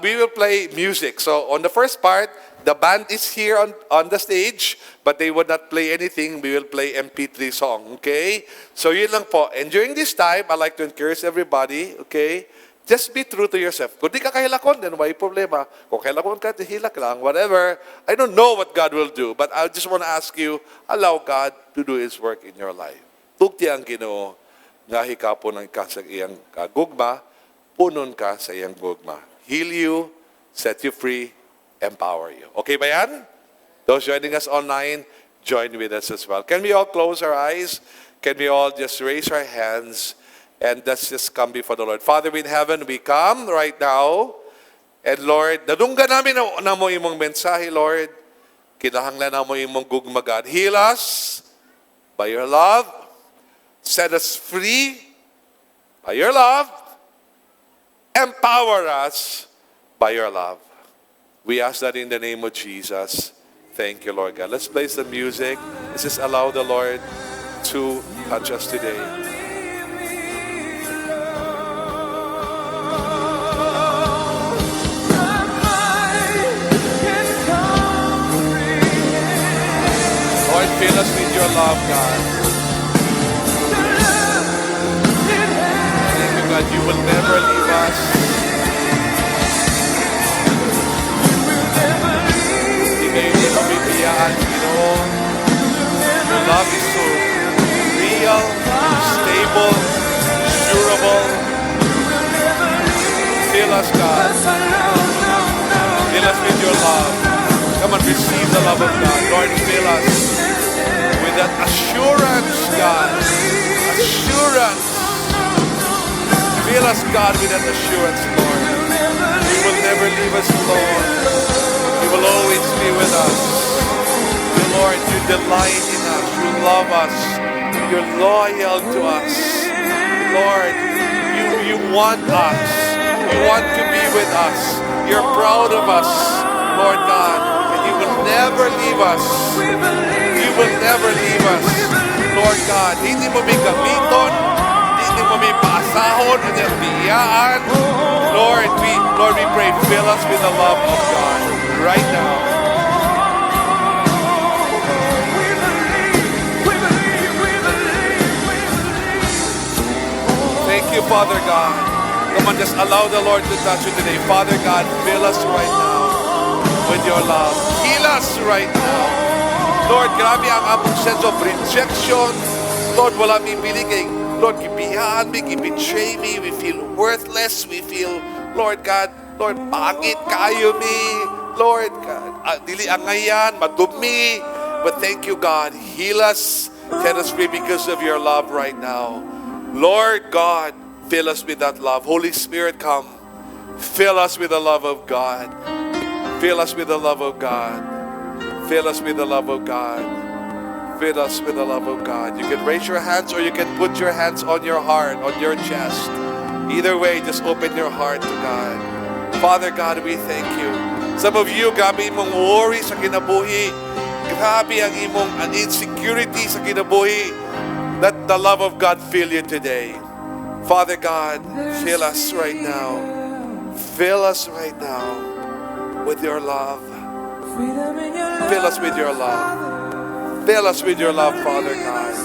we will play music. So on the first part, the band is here on the stage, but they would not play anything. We will play MP3 song, okay? So yun lang po. And during this time, I'd like to encourage everybody, okay? Just be true to yourself. Kung di ka kahilakon, then why problema? Kung kahilakon ka, hilak lang, whatever. I don't know what God will do, but I just want to ask you, allow God to do His work in your life. Tugti ang Ginoo, nga hikapon ang ka sa iyang gugma, punon ka sa iyang gugma. Heal you, set you free, empower you. Okay ba yan? Those joining us online, join with us as well. Can we all close our eyes? Can we all just raise our hands? And let's just come before the Lord. Father in heaven, we come right now. And Lord, nadungga namin na mo imong mensahe, Lord. Kinahanglan na mo imong gugma, God. Heal us by your love. Set us free by your love. Empower us by your love. We ask that in the name of Jesus. Thank you, Lord God. Let's place the music. Let's just allow the Lord to touch us today. Lord, fill us with your love, God. Thank you, God. You will never leave us. Hindi kayo hindi mabibiyaan, Ginoo. Your love is so real, stable, durable. Fill us, God. Fill us with your love. Come and receive the love of God. Lord, fill us with that assurance, God. Assurance. Fill us, God, with that assurance, Lord. You will never leave us alone. You will always be with us. Lord, you delight in us. You love us. You're loyal to us. Lord, you want us. You want to be with us. You're proud of us, Lord God. And you will never leave us. You will never leave us. Lord God, hindi mo may gamiton. Hindi mo may paasahon. Hindi mo biyaan. Lord, we pray, fill us with the love of God right now. Thank you, Father God. Come on, just allow the Lord to touch you today. Father God, fill us right now with your love. Heal us right now. Lord, grabe ang among sense of rejection. Lord, wala mi piligay. Lord, gibihan mi, gibetray me. We feel worthless. We feel, Lord God, Lord, pangit kayo mi. Lord God, dili angayan, madumi. But thank you, God. Heal us. Set us free because of your love right now. Lord God, fill us with that love. Holy Spirit, come. Fill us with the love of God. Fill us with the love of God. Fill us with the love of God. Fill us with the love of God. You can raise your hands or you can put your hands on your heart, on your chest. Either way, just open your heart to God. Father God, we thank you. Some of you, grabe imong worry sa kinabuhi. Grabe ang imong insecurity sa kinabuhi. Let the love of God fill you today. Father God, fill us right now. Fill us right now with your love. Fill us with your love. Fill us with your love, Father God.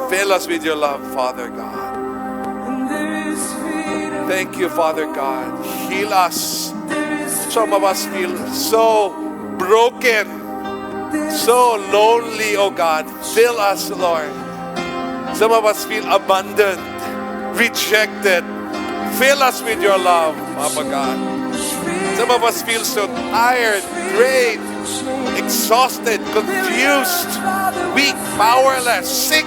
Fill us with your love, Father God. Thank you, Father God. Heal us. Some of us feel so broken, so lonely, oh God. Fill us, Lord. Some of us feel abandoned, rejected. Fill us with your love, Papa God. Some of us feel so tired, drained, exhausted, confused, weak, powerless, sick.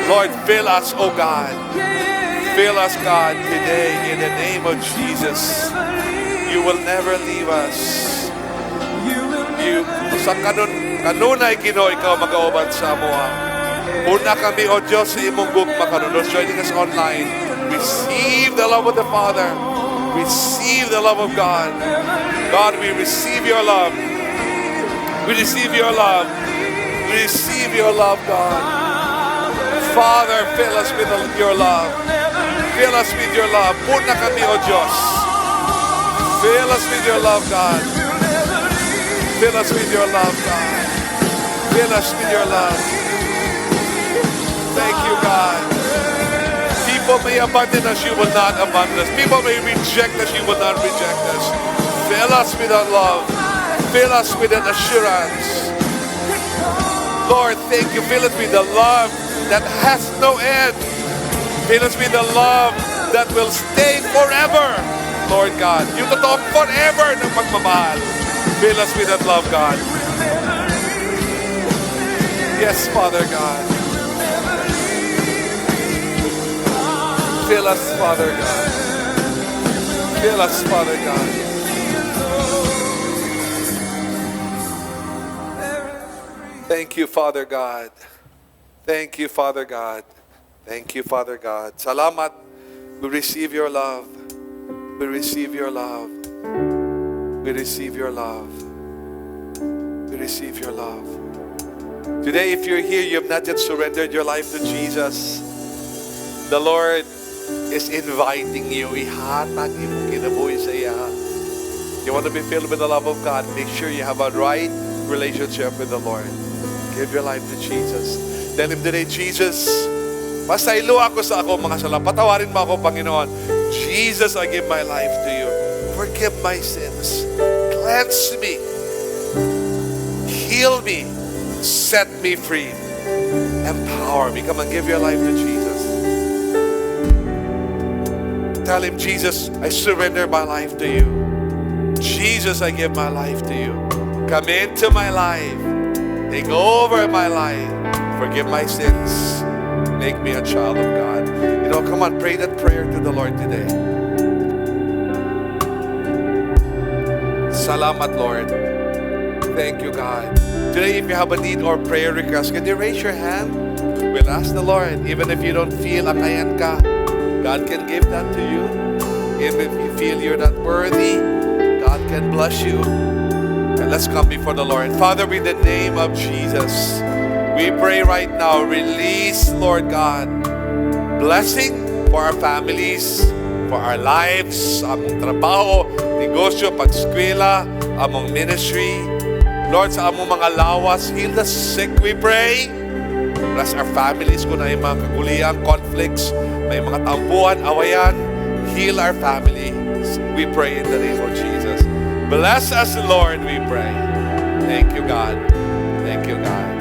Lord, fill us, oh God. Fill us, God, today in the name of Jesus. You will never leave us. Sa kanunay, Ginoo, ikaw mag-auban sa amuha. Una kami, O Diyos, sa imong gugma kanon. Those joining us online, receive the love of the Father. Receive the love of God. God, we receive your love. We receive your love. We receive your love, God. Father, fill us with your love. Fill us with your love. Puna kami, O Diyos. Fill us with your love, God. Fill us with your love, God. Fill us with your love. Thank you, God. People may abandon us, you will not abandon us. People may reject us, you will not reject us. Fill us with that love. Fill us with an assurance. Lord, thank you. Fill us with the love that has no end. Fill us with the love that will stay forever. Lord God, yung totoong forever ng pagmamahal. Fill us with that love, God. Yes, Father God. Fill us, Father God. Fill us, Father God. Thank you, Father God. Thank you, Father God. Thank you, Father God. Salamat. We receive your love. We receive your love. We receive your love. We receive your love. Today, if you're here, you have not yet surrendered your life to Jesus, the Lord is inviting you. Ihatag mo kinabuhi sa iya. You want to be filled with the love of God, make sure you have a right relationship with the Lord. Give your life to Jesus. Tell Him today, Jesus, pasaylo ako sa ako mga sala. Patawarin mo ako, Panginoon. Jesus, I give my life to you. Forgive my sins. Cleanse me. Heal me. Set me free. Empower me. Come and give your life to Jesus. Tell Him, Jesus, I surrender my life to you. Jesus, I give my life to you. Come into my life. Take over my life. Forgive my sins. Make me a child of God. You know, come on, pray that prayer to the Lord today. Salamat, Lord. Thank you, God. Today, if you have a need or prayer request, can you raise your hand? We'll ask the Lord. Even if you don't feel akayan ka, God can give that to you. Even if you feel you're not worthy, God can bless you. And let's come before the Lord. Father, in the name of Jesus, we pray right now, release, Lord God, blessing for our families, for our lives, among trabaho, negosyo, pagskwela, among ministry. Lord, sa among mga lawas, heal the sick, we pray. Bless our families kung may mga kagulian, conflicts, may mga tampuhan, awayan. Heal our families, we pray in the name of Jesus. Bless us, Lord, we pray. Thank you, God. Thank you, God.